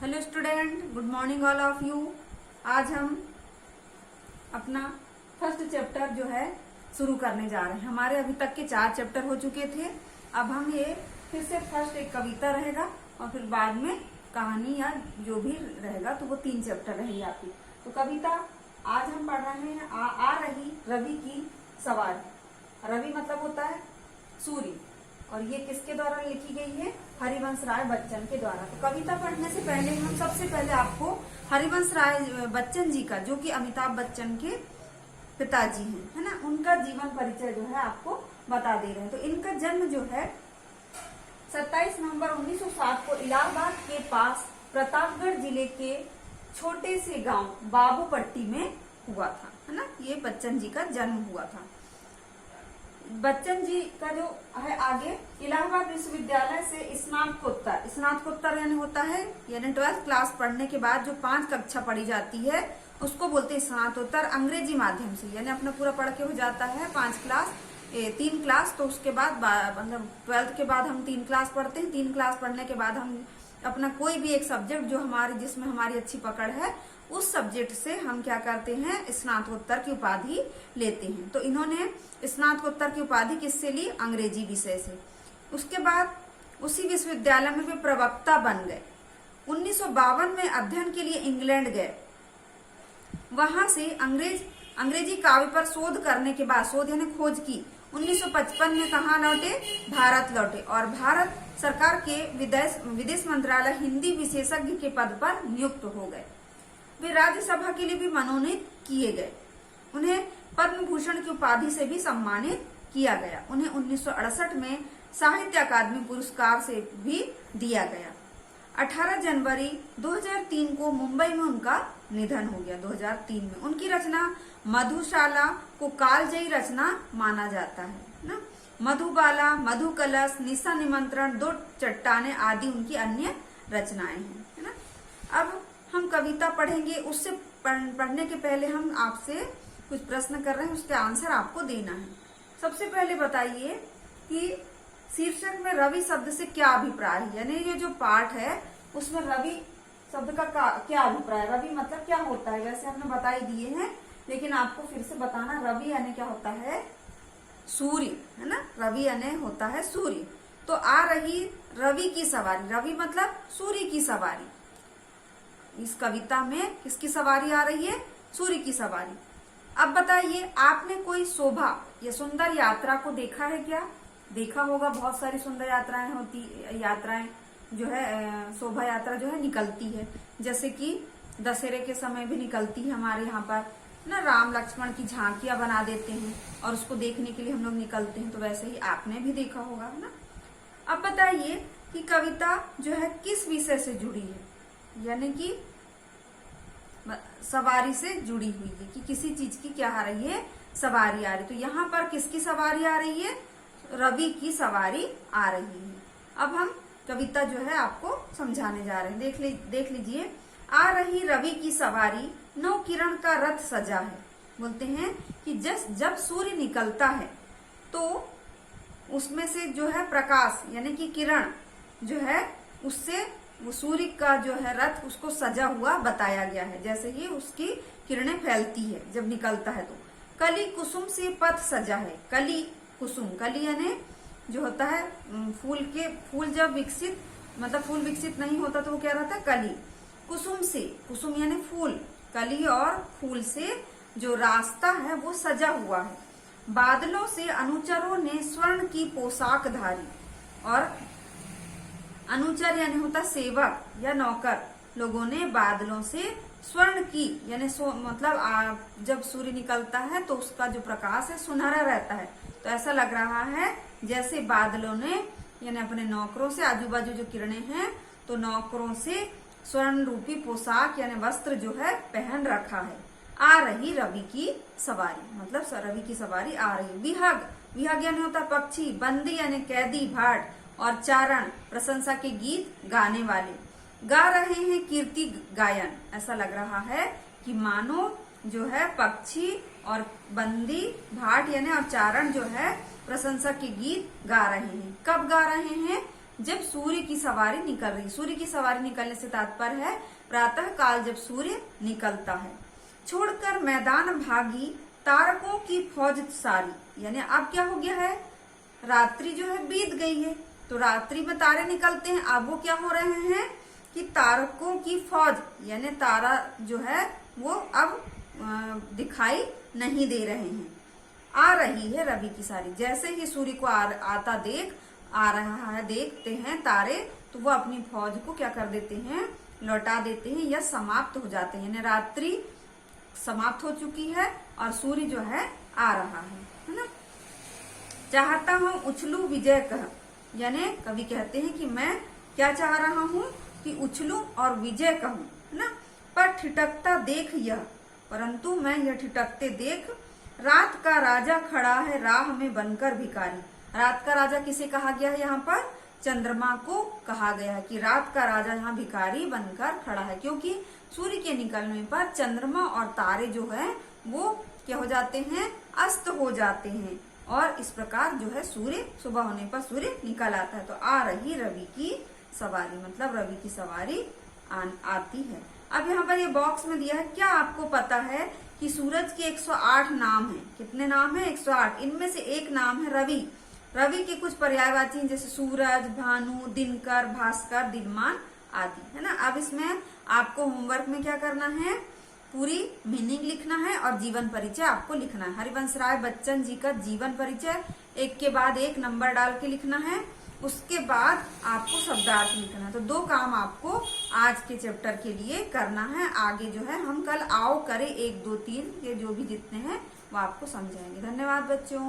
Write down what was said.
Hello student, good morning all of you. आज हम अपना फर्स्ट चैप्टर जो है शुरू करने जा रहे हैं। हमारे अभी तक के 4 चैप्टर हो चुके थे। अब हम ये फिर से फर्स्ट एक कविता रहेगा और फिर बाद में कहानी या जो भी रहेगा, तो वो 3 चैप्टर रहेंगे आपकी। तो कविता आज हम पढ़ रहे हैं आ रही रवि की सवारी। रवि मतलब होता है सूर्य, और ये किसके द्वारा लिखी गई है? हरिवंश राय बच्चन के द्वारा। तो कविता पढ़ने से पहले हम सबसे पहले आपको हरिवंश राय बच्चन जी का, जो कि अमिताभ बच्चन के पिताजी हैं, है ना, उनका जीवन परिचय जो है आपको बता दे रहे हैं। तो इनका जन्म जो है 27 नवंबर 1907 को इलाहाबाद के पास प्रतापगढ़ जिले के छोटे से गांव बाबूपट्टी में हुआ था, है ना। ये बच्चन जी का जन्म हुआ था। बच्चन जी का जो है आगे इलाहाबाद विश्वविद्यालय से स्नातकोत्तर यानी होता है, यानी 12th क्लास पढ़ने के बाद जो 5 कक्षा पढ़ी जाती है उसको बोलते हैं स्नातकोत्तर। अंग्रेजी माध्यम से यानी अपना पूरा पढ़ के हो जाता है 3 क्लास। तो उसके बाद मतलब 12th के बाद हम 3 क्लास पढ़ते हैं। 3 क्लास पढ़ने के बाद हम अपना कोई भी एक सब्जेक्ट जो जिसमें हमारी अच्छी पकड़ है, उस सब्जेक्ट से हम क्या करते हैं, स्नातकोत्तर की उपाधि लेते हैं। तो इन्होंने स्नातकोत्तर की उपाधि किससे ली? अंग्रेजी विषय से। उसके बाद उसी विश्वविद्यालय में वे प्रवक्ता बन गए। 1952 में अध्ययन के लिए इंग्लैंड गए। वहां से अंग्रेजी काव्य पर शोध करने के बाद, शोध यानी खोज की, 1955 में कहाँ लौटे? भारत लौटे और भारत सरकार के विदेश मंत्रालय हिंदी विशेषज्ञ के पद पर नियुक्त हो गए। वे राज्यसभा के लिए भी मनोनीत किए गए। उन्हें पद्म भूषण की उपाधि से भी सम्मानित किया गया। उन्हें 1968 में साहित्य अकादमी पुरस्कार से भी दिया गया। 18 जनवरी 2003 को मुंबई में उनका निधन हो गया। 2003 में उनकी रचना मधुशाला को कालजयी रचना माना जाता है ना। मधुबाला, मधुकलश, निशा निमंत्रण, 2 चट्टाने आदि उनकी अन्य रचनाएं हैं, है ना। अब हम कविता पढ़ेंगे, उससे पढ़ने के पहले हम आपसे कुछ प्रश्न कर रहे हैं, उसके आंसर आपको देना है। सबसे पहले बताइए कि शीर्षक में रवि शब्द से क्या अभिप्राय है, यानी ये जो पाठ है उसमें रवि शब्द का क्या अभिप्राय है। रवि मतलब क्या होता है? वैसे हमने बता ही दिए हैं, लेकिन आपको फिर से बताना। रवि यानी क्या होता है? सूर्य, है ना। रवि यानी होता है सूर्य। तो आ रही रवि की सवारी, रवि मतलब सूर्य की सवारी। इस कविता में किसकी सवारी आ रही है? सूर्य की सवारी। अब बताइए, आपने कोई शोभा या सुंदर यात्रा को देखा है क्या? देखा होगा, बहुत सारी सुंदर यात्राएं जो है, शोभा यात्रा जो है निकलती है। जैसे कि दशहरे के समय भी निकलती है हमारे यहाँ पर ना, राम लक्ष्मण की झांकियां बना देते हैं और उसको देखने के लिए हम लोग निकलते हैं। तो वैसे ही आपने भी देखा होगा, है ना। अब बताइए कि कविता जो है किस विषय से जुड़ी है, यानी कि सवारी से जुड़ी हुई है, कि किसी चीज की क्या आ रही है? सवारी आ रही। तो यहाँ पर किसकी सवारी आ रही है? रवि की सवारी आ रही है। अब हम कविता जो है आपको समझाने जा रहे हैं। देख लीजिए। आ रही रवि की सवारी, नौ किरण का रथ सजा है। बोलते हैं कि जब सूर्य निकलता है तो उसमें से जो है प्रकाश यानी कि किरण जो है, उससे वो सूर्य का जो है रथ उसको सजा हुआ बताया गया है। जैसे ही उसकी किरणें फैलती है जब निकलता है तो। कली कुसुम से पथ सजा है। कली कुसुम, कली यानी जो होता है फूल जब फूल विकसित नहीं होता तो वो क्या रहता है? कली। कुसुम से, कुसुम यानी फूल, कली और फूल से जो रास्ता है वो सजा हुआ है। बादलों से अनुचरों ने स्वर्ण की पोशाक धारी। और अनुचर यानी होता सेवक या नौकर, लोगों ने बादलों से स्वर्ण की यानी मतलब जब सूर्य निकलता है तो उसका जो प्रकाश है सुनहरा रहता है। तो ऐसा लग रहा है जैसे बादलों ने यानी अपने नौकरों से, आजू बाजू जो किरणें हैं तो नौकरों से स्वर्ण रूपी पोशाक यानी वस्त्र जो है पहन रखा है। आ रही रवि की सवारी, मतलब रवि की सवारी आ रही। विहग यानी होता पक्षी, बंदी यानी कैदी, भाट, और चारण प्रशंसा के गीत गाने वाले। गा रहे हैं कीर्ति गायन। ऐसा लग रहा है कि मानो जो है पक्षी और बंदी, भाट यानी और चारण जो है प्रशंसा के गीत गा रहे हैं। कब गा रहे हैं? जब सूर्य की सवारी निकल रही। सूर्य की सवारी निकलने से तात्पर्य है प्रातः काल जब सूर्य निकलता है। छोड़कर मैदान भागी तारकों की फौज सारी, यानी अब क्या हो गया है, रात्रि जो है बीत गई है, तो रात्रि में तारे निकलते हैं, अब वो क्या हो रहे हैं कि तारकों की फौज, यानी तारा जो है वो अब दिखाई नहीं दे रहे हैं। आ रही है रवि की सारी, जैसे ही सूर्य को आता आ रहा है देखते हैं तारे, तो वो अपनी फौज को क्या कर देते हैं, लौटा देते हैं या समाप्त हो जाते हैं, यानी रात्रि समाप्त हो चुकी है और सूर्य जो है आ रहा है ना। चाहता हूं उछलू विजय कह, यानी कवि कहते हैं कि मैं क्या चाह रहा हूं कि उछलूं और विजय कहूं, है ना। पर ठिठकता देख यह, परंतु मैं यह ठिठकते देख, रात का राजा खड़ा है राह में बनकर भिखारी। रात का राजा किसे कहा गया है यहाँ पर, चंद्रमा को कहा गया है कि रात का राजा यहाँ भिखारी बनकर खड़ा है, क्योंकि सूर्य के निकलने पर चंद्रमा और तारे जो है वो क्या हो जाते हैं, अस्त हो जाते हैं, और इस प्रकार जो है सूर्य सुबह होने पर सूर्य निकल आता है। तो आ रही रवि की सवारी, मतलब रवि की सवारी आती है। अब यहाँ पर ये बॉक्स में दिया है, क्या आपको पता है कि सूरज के 108 नाम हैं? कितने नाम हैं? 108। इनमें से एक नाम है रवि। रवि के कुछ पर्यायवाची हैं, जैसे सूरज, भानु, दिनकर, भास्कर, दिनमान आदि, है ना। अब इसमें आपको होमवर्क में क्या करना है, पूरी मीनिंग लिखना है और जीवन परिचय आपको लिखना है। हरिवंश राय बच्चन जी का जीवन परिचय एक के बाद एक नंबर डाल के लिखना है, उसके बाद आपको शब्दार्थ लिखना है। तो 2 काम आपको आज के चैप्टर के लिए करना है। आगे जो है हम कल आओ करें 1 2 3 ये जो भी जितने हैं वो आपको समझाएंगे। धन्यवाद बच्चों।